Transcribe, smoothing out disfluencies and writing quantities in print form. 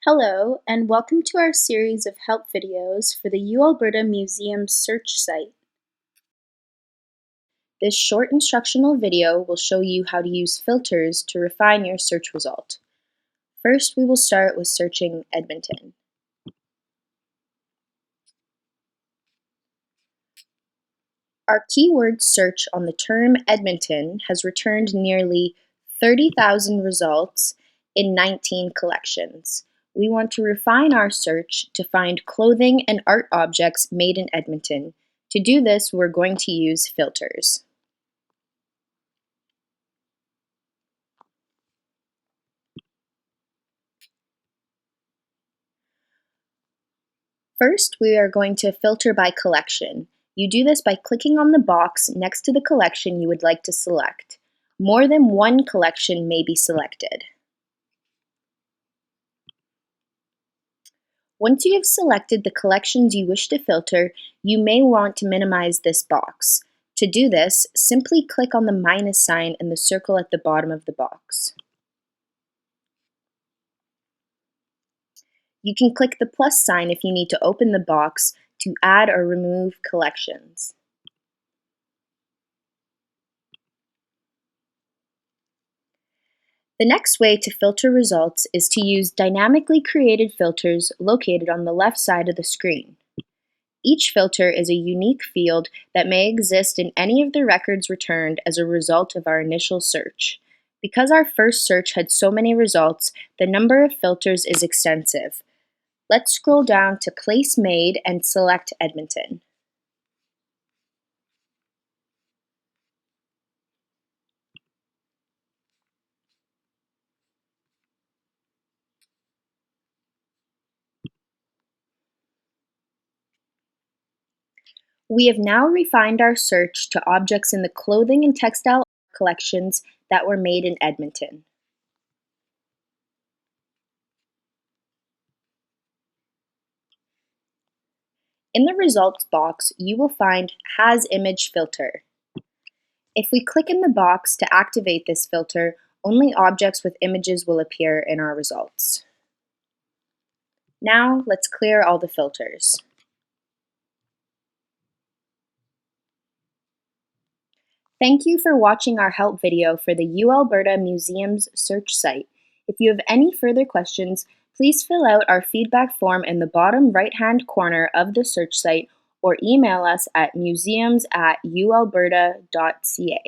Hello, and welcome to our series of help videos for the UAlberta Museum Search Site. This short instructional video will show you how to use filters to refine your search result. First, we will start with searching Edmonton. Our keyword search on the term Edmonton has returned nearly 30,000 results in 19 collections. We want to refine our search to find clothing and art objects made in Edmonton. To do this, we're going to use filters. First, we are going to filter by collection. You do this by clicking on the box next to the collection you would like to select. More than one collection may be selected. Once you have selected the collections you wish to filter, you may want to minimize this box. To do this, simply click on the minus sign and the circle at the bottom of the box. You can click the plus sign if you need to open the box to add or remove collections. The next way to filter results is to use dynamically created filters located on the left side of the screen. Each filter is a unique field that may exist in any of the records returned as a result of our initial search. Because our first search had so many results, the number of filters is extensive. Let's scroll down to Place Made and select Edmonton. We have now refined our search to objects in the clothing and textile collections that were made in Edmonton. In the results box, you will find Has Image Filter. If we click in the box to activate this filter, only objects with images will appear in our results. Now, let's clear all the filters. Thank you for watching our help video for the UAlberta Museum's search site. If you have any further questions, please fill out our feedback form in the bottom right-hand corner of the search site or email us at museums@ualberta.ca.